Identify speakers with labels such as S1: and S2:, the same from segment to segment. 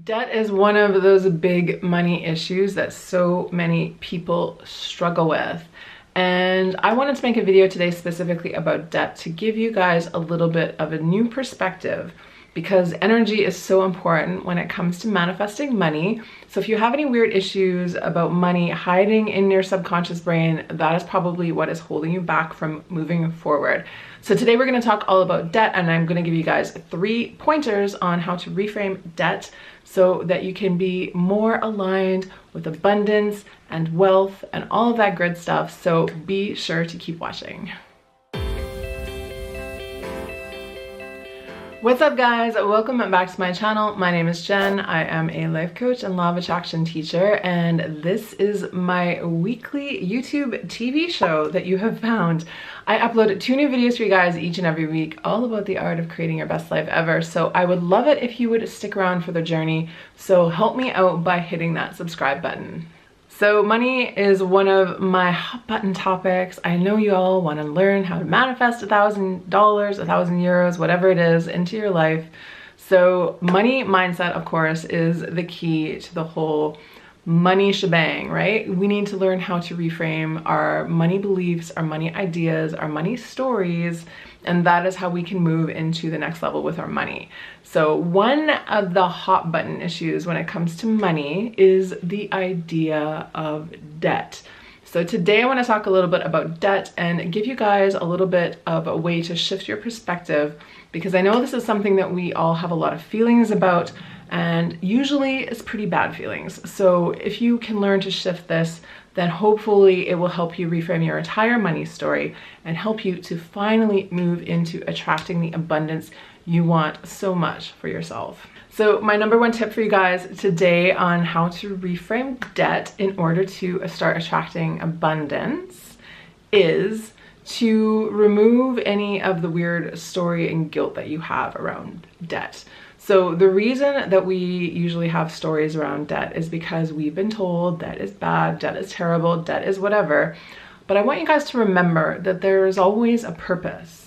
S1: Debt is one of those big money issues that so many people struggle with. And I wanted to make a video today specifically about debt to give you guys a little bit of a new perspective, because energy is so important when it comes to manifesting money. So if you have any weird issues about money hiding in your subconscious brain, that is probably what is holding you back from moving forward. So today we're going to talk all about debt, and I'm going to give you guys 3 pointers on how to reframe debt so that you can be more aligned with abundance and wealth and all of that good stuff. So be sure to keep watching. What's up guys, welcome back to my channel. My name is Jen. I am a life coach and law of attraction teacher, and this is my weekly YouTube TV show that you have found. I upload 2 new videos for you guys each and every week, all about the art of creating your best life ever. So I would love it if you would stick around for the journey. So help me out by hitting that subscribe button. So money is one of my hot button topics. I know you all want to learn how to manifest $1,000, €1,000, whatever it is, into your life. So money mindset, of course, is the key to the whole money shebang, right? We need to learn how to reframe our money beliefs, our money ideas, our money stories, and that is how we can move into the next level with our money. So one of the hot button issues when it comes to money is the idea of debt. So today I want to talk a little bit about debt and give you guys a little bit of a way to shift your perspective, because I know this is something that we all have a lot of feelings about, and usually it's pretty bad feelings. So if you can learn to shift this, then hopefully it will help you reframe your entire money story and help you to finally move into attracting the abundance you want so much for yourself. So my number 1 tip for you guys today on how to reframe debt in order to start attracting abundance is to remove any of the weird story and guilt that you have around debt. So the reason that we usually have stories around debt is because we've been told debt is bad, debt is terrible, debt is whatever. But I want you guys to remember that there is always a purpose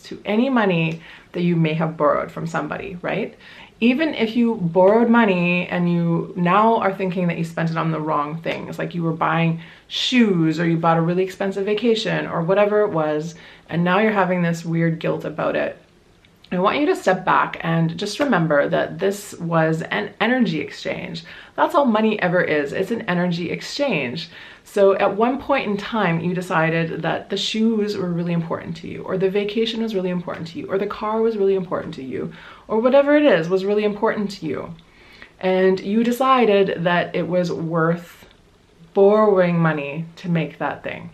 S1: to any money that you may have borrowed from somebody, right? Even if you borrowed money and you now are thinking that you spent it on the wrong things, like you were buying shoes or you bought a really expensive vacation or whatever it was, and now you're having this weird guilt about it, I want you to step back and just remember that this was an energy exchange. That's all money ever is. It's an energy exchange. So at one point in time, you decided that the shoes were really important to you, or the vacation was really important to you, or the car was really important to you, or whatever it is was really important to you. And you decided that it was worth borrowing money to make that thing.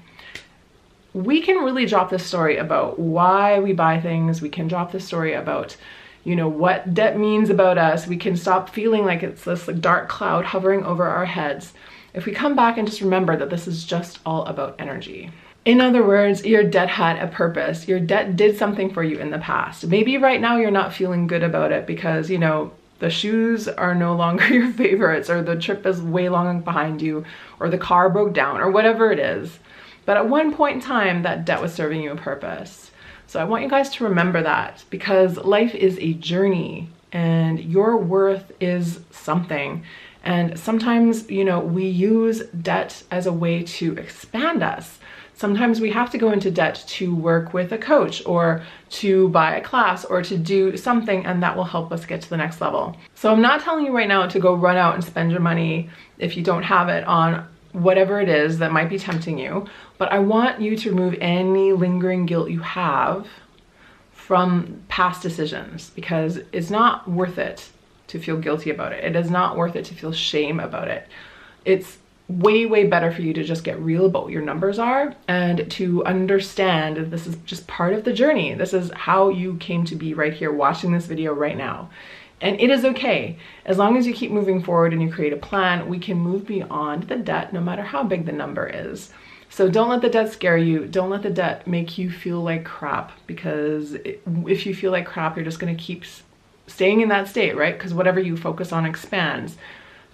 S1: We can really drop this story about why we buy things. We can drop the story about, you know, what debt means about us. We can stop feeling like it's this dark cloud hovering over our heads if we come back and just remember that this is just all about energy. In other words, your debt had a purpose. Your debt did something for you in the past. Maybe right now you're not feeling good about it because, you know, the shoes are no longer your favorites, or the trip is way long behind you, or the car broke down, or whatever it is. But at one point in time, that debt was serving you a purpose. So I want you guys to remember that, because life is a journey and your worth is something. And sometimes, you know, we use debt as a way to expand us. Sometimes we have to go into debt to work with a coach or to buy a class or to do something, and that will help us get to the next level. So I'm not telling you right now to go run out and spend your money if you don't have it on whatever it is that might be tempting you, but I want you to remove any lingering guilt you have from past decisions, because it's not worth it to feel guilty about it. It is not worth it to feel shame about it. It's way better for you to just get real about what your numbers are and to understand that this is just part of the journey. This is how you came to be right here watching this video right now. And it is okay. As long as you keep moving forward and you create a plan, we can move beyond the debt no matter how big the number is. So don't let the debt scare you. Don't let the debt make you feel like crap, because if you feel like crap, you're just gonna keep staying in that state, right? Because whatever you focus on expands.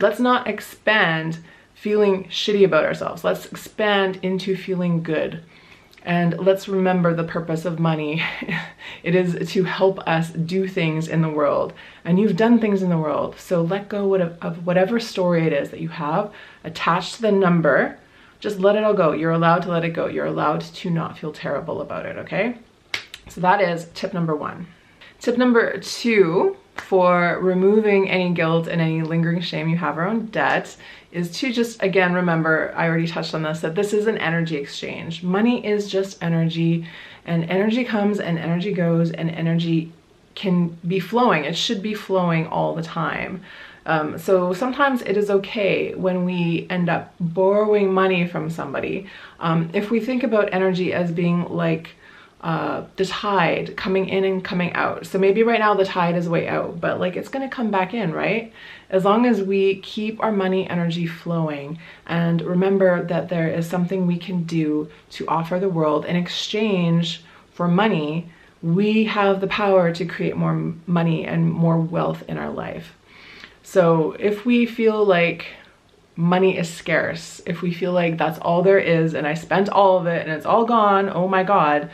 S1: Let's not expand feeling shitty about ourselves. Let's expand into feeling good. And let's remember the purpose of money. It is to help us do things in the world. And you've done things in the world. So let go of whatever story it is that you have attached to the number. Just let it all go. You're allowed to let it go. You're allowed to not feel terrible about it, okay? So that is tip number 1. Tip number 2 for removing any guilt and any lingering shame you have around debt is to just, again, remember, I already touched on this, that this is an energy exchange. Money is just energy, and energy comes and energy goes, and energy can be flowing. It should be flowing all the time. So sometimes it is okay when we end up borrowing money from somebody. If we think about energy as being like the tide coming in and coming out. So maybe right now the tide is way out, but like it's gonna come back in, right? As long as we keep our money energy flowing and remember that there is something we can do to offer the world in exchange for money, we have the power to create more money and more wealth in our life. So if we feel like money is scarce, if we feel like that's all there is and I spent all of it and it's all gone, oh my God,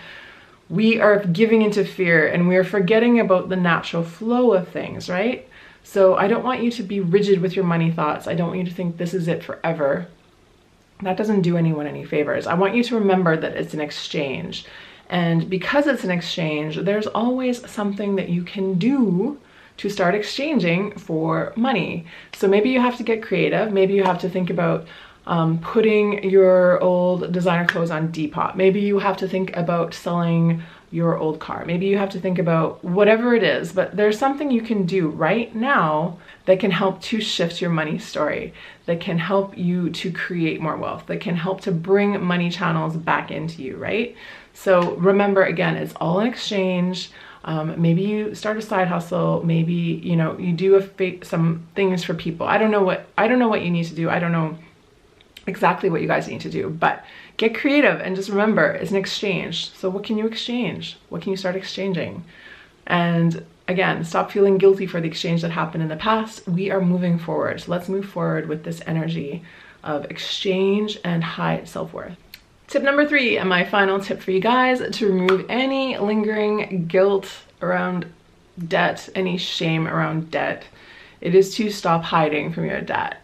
S1: we are giving into fear and we are forgetting about the natural flow of things, right? So I don't want you to be rigid with your money thoughts. I don't want you to think this is it forever. That doesn't do anyone any favors. I want you to remember that it's an exchange. And because it's an exchange, there's always something that you can do to start exchanging for money. So maybe you have to get creative. Maybe you have to think about putting your old designer clothes on Depop. Maybe you have to think about selling your old car. Maybe you have to think about whatever it is, but there's something you can do right now that can help to shift your money story, that can help you to create more wealth, that can help to bring money channels back into you, right? So remember, again, it's all an exchange. Maybe you start a side hustle. Maybe, you know, you do some things for people. I don't know what you need to do. I don't know exactly what you guys need to do, but get creative and just remember it's an exchange. So what can you exchange? What can you start exchanging? And again, stop feeling guilty for the exchange that happened in the past. We are moving forward. So let's move forward with this energy of exchange and high self-worth. Tip number 3, and my final tip for you guys to remove any lingering guilt around debt, any shame around debt, it is to stop hiding from your debt.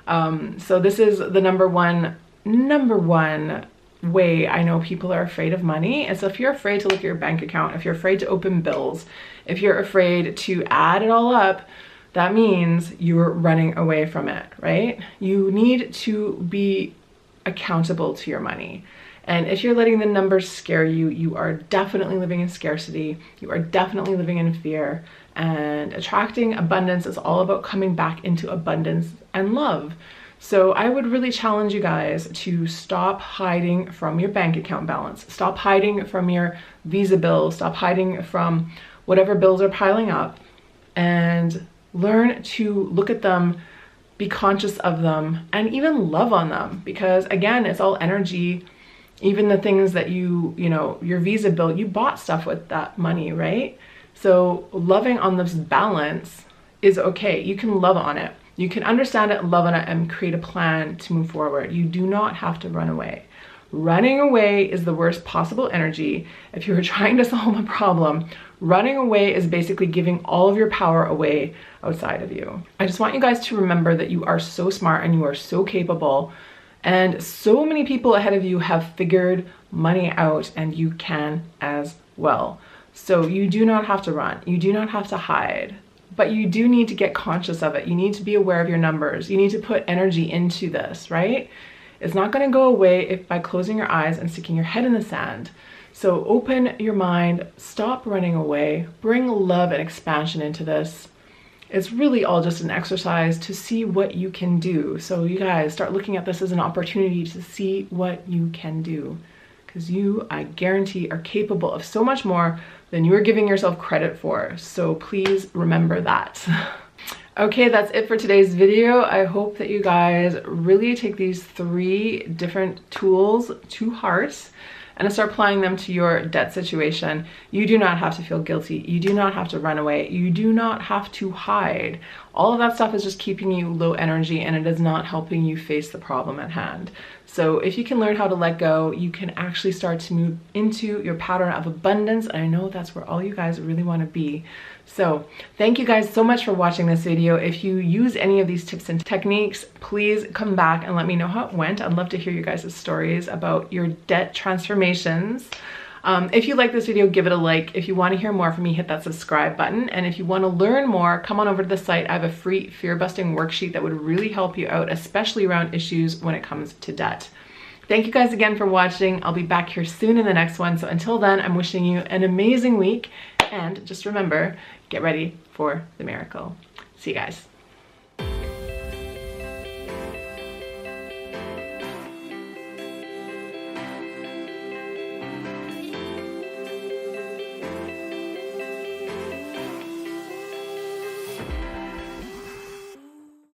S1: So this is the number one way I know people are afraid of money. And so if you're afraid to look at your bank account, if you're afraid to open bills, if you're afraid to add it all up, that means you're running away from it, right? You need to be accountable to your money. And if you're letting the numbers scare you, you are definitely living in scarcity. You are definitely living in fear. And attracting abundance is all about coming back into abundance and love. So I would really challenge you guys to stop hiding from your bank account balance. Stop hiding from your Visa bill. Stop hiding from whatever bills are piling up, and learn to look at them, be conscious of them, and even love on them. Because again, it's all energy. Even the things that you know, your Visa bill, you bought stuff with that money, right? So loving on this balance is okay. You can love on it. You can understand it, love on it, and create a plan to move forward. You do not have to run away. Running away is the worst possible energy. If you're trying to solve a problem, running away is basically giving all of your power away outside of you. I just want you guys to remember that you are so smart and you are so capable, and so many people ahead of you have figured money out, and you can as well. So you do not have to run. You do not have to hide. But you do need to get conscious of it. You need to be aware of your numbers. You need to put energy into this, right? It's not going to go away by closing your eyes and sticking your head in the sand. So open your mind, stop running away, bring love and expansion into this. It's really all just an exercise to see what you can do. So you guys start looking at this as an opportunity to see what you can do. Because you, I guarantee, are capable of so much more than you are giving yourself credit for. So please remember that. Okay, that's it for today's video. I hope that you guys really take these 3 different tools to heart and to start applying them to your debt situation, you do not have to feel guilty. You do not have to run away. You do not have to hide. All of that stuff is just keeping you low energy, and it is not helping you face the problem at hand. So if you can learn how to let go, you can actually start to move into your pattern of abundance. And I know that's where all you guys really want to be. So thank you guys so much for watching this video. If you use any of these tips and techniques, please come back and let me know how it went. I'd love to hear you guys' stories about your debt transformations. If you like this video, give it a like. If you want to hear more from me, hit that subscribe button. And if you want to learn more, come on over to the site. I have a free fear-busting worksheet that would really help you out, especially around issues when it comes to debt. Thank you guys again for watching. I'll be back here soon in the next one. So until then, I'm wishing you an amazing week. And just remember, get ready for the miracle. See you guys.